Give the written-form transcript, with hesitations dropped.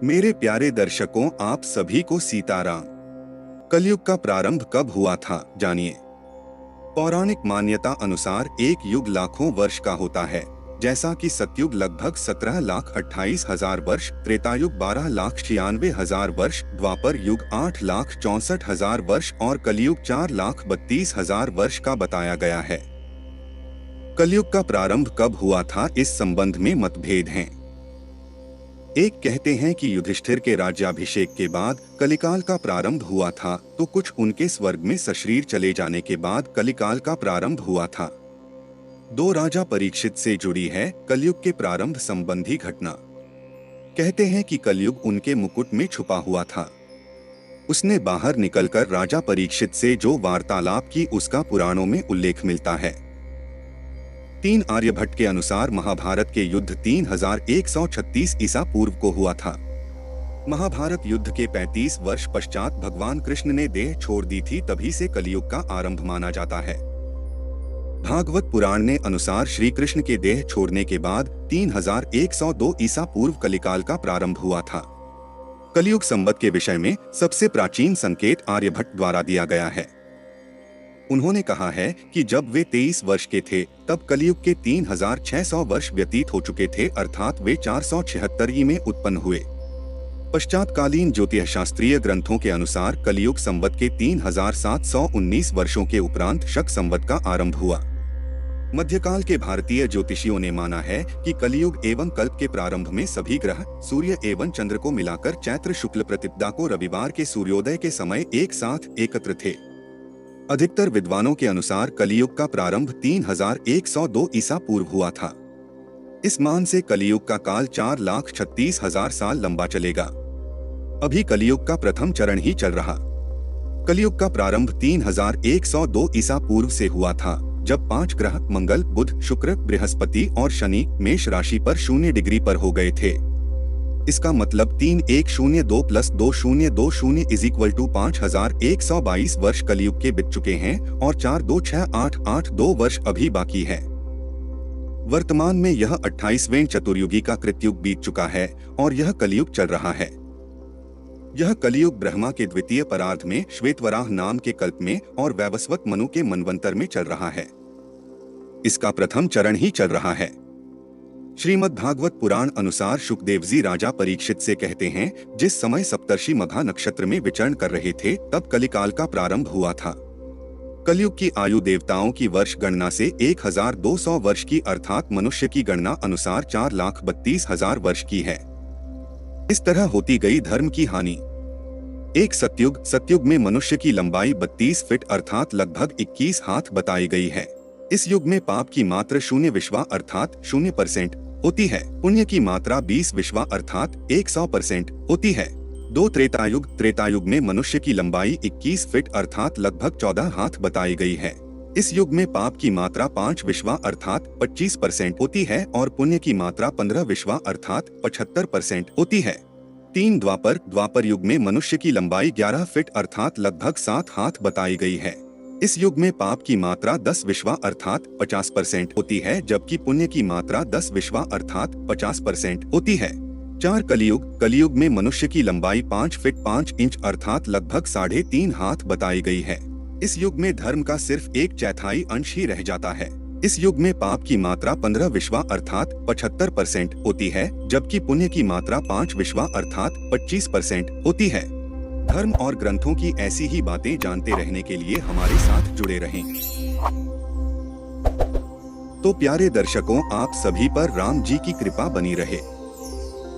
मेरे प्यारे दर्शकों, आप सभी को सीताराम। कलयुग का प्रारंभ कब हुआ था, जानिए। पौराणिक मान्यता अनुसार एक युग लाखों वर्ष का होता है, जैसा कि सतयुग लगभग 17,28,000 वर्ष, त्रेतायुग 12,96,000 वर्ष, द्वापर युग 8,64,000 वर्ष और कलयुग 4,32,000 वर्ष का बताया गया है। कलयुग का प्रारंभ कब हुआ था, इस संबंध में मतभेद हैं। एक कहते हैं कि युधिष्ठिर के राज्याभिषेक के बाद कलिकाल का प्रारंभ हुआ था, तो कुछ उनके स्वर्ग में सशरीर चले जाने के बाद कलिकाल का प्रारंभ हुआ था। दो राजा परीक्षित से जुड़ी है कलयुग के प्रारंभ संबंधी घटना। कहते हैं कि कलयुग उनके मुकुट में छुपा हुआ था। उसने बाहर निकलकर राजा परीक्षित से जो वार्तालाप की, उसका पुराणों में उल्लेख मिलता है। 3 आर्यभट्ट के अनुसार महाभारत के युद्ध 3136 ईसा पूर्व को हुआ था। महाभारत युद्ध के 35 वर्ष पश्चात भगवान कृष्ण ने देह छोड़ दी थी, तभी से कलयुग का आरंभ माना जाता है। भागवत पुराण ने अनुसार श्री कृष्ण के देह छोड़ने के बाद 3102 ईसा पूर्व कलिकाल का प्रारंभ हुआ था। कलयुग संवत के विषय में सबसे प्राचीन संकेत आर्यभट्ट द्वारा दिया गया है। उन्होंने कहा है कि जब वे 23 वर्ष के थे तब कलयुग के 3600 वर्ष व्यतीत हो चुके थे, अर्थात वे 476 में उत्पन्न हुए। पश्चातकालीन ज्योतिष शास्त्रीय ग्रंथों के अनुसार कलयुग संवत के 3719 वर्षों के उपरांत शक संवत का आरंभ हुआ। मध्यकाल के भारतीय ज्योतिषियों ने माना है कि कलयुग एवं कल्प के प्रारंभ में सभी ग्रह सूर्य एवं चंद्र को मिलाकर चैत्र शुक्ल प्रतिपदा को रविवार के सूर्योदय के समय एक साथ एकत्र थे। अधिकतर विद्वानों के अनुसार कलियुग का प्रारंभ 3102 ईसा पूर्व हुआ था। इस मान से कलियुग का काल 4,36,000 साल लंबा चलेगा। अभी कलियुग का प्रथम चरण ही चल रहा। कलियुग का प्रारंभ 3102 ईसा पूर्व से हुआ था, जब 5 ग्रह मंगल, बुध, शुक्र, बृहस्पति और शनि मेष राशि पर 0 डिग्री पर हो गए थे। इसका मतलब 3102 + 2020 = 5122 वर्ष कलयुग के बीत चुके हैं और 426882 वर्ष अभी बाकी है। वर्तमान में यह 28वें चतुर्युगी का कृतयुग बीत चुका है और यह कलयुग चल रहा है। यह कलयुग ब्रह्मा के द्वितीय परार्ध में श्वेतवराह नाम के कल्प में और वैवस्वत मनु के मनवंतर में चल रहा है। इसका प्रथम चरण ही चल रहा है। श्रीमद् भागवत पुराण अनुसार शुकदेव जी राजा परीक्षित से कहते हैं, जिस समय सप्तर्षि मघा नक्षत्र में विचरण कर रहे थे तब कलिकाल का प्रारंभ हुआ था। कलयुग की आयु देवताओं की वर्ष गणना से 1200 वर्ष की, अर्थात मनुष्य की गणना अनुसार 4,32,000 वर्ष की है। इस तरह होती गई धर्म की हानि। एक सतयुग में मनुष्य की लंबाई 32 फीट अर्थात लगभग 21 हाथ बताई गई है। इस युग में पाप की मात्रा 0 विश्वा अर्थात 0% होती है। पुण्य की मात्रा 20 विश्वा अर्थात 100% होती है। 2 त्रेतायुग में मनुष्य की लंबाई 21 फीट अर्थात लगभग 14 हाथ बताई गई है। इस युग में पाप की मात्रा 5 विश्वा अर्थात 25% होती है और पुण्य की मात्रा 15 विश्वा अर्थात 75% होती है। 3 द्वापर युग में मनुष्य की लंबाई 11 फीट अर्थात लगभग 7 हाथ बताई गई है। इस युग में पाप की मात्रा 10 विश्वा अर्थात 50% होती है, जबकि पुण्य की मात्रा 10 विश्वा अर्थात 50% होती है। 4 कलयुग में मनुष्य की लंबाई 5 फीट 5 इंच अर्थात लगभग 3.5 हाथ बताई गई है। इस युग में धर्म का सिर्फ 1/4 अंश ही रह जाता है। इस युग में पाप की मात्रा 15 विश्वा अर्थात 75% होती है, जबकि पुण्य की मात्रा 5 विश्वा अर्थात 25% होती है। धर्म और ग्रंथों की ऐसी ही बातें जानते रहने के लिए हमारे साथ जुड़े रहें। तो प्यारे दर्शकों, आप सभी पर राम जी की कृपा बनी रहे।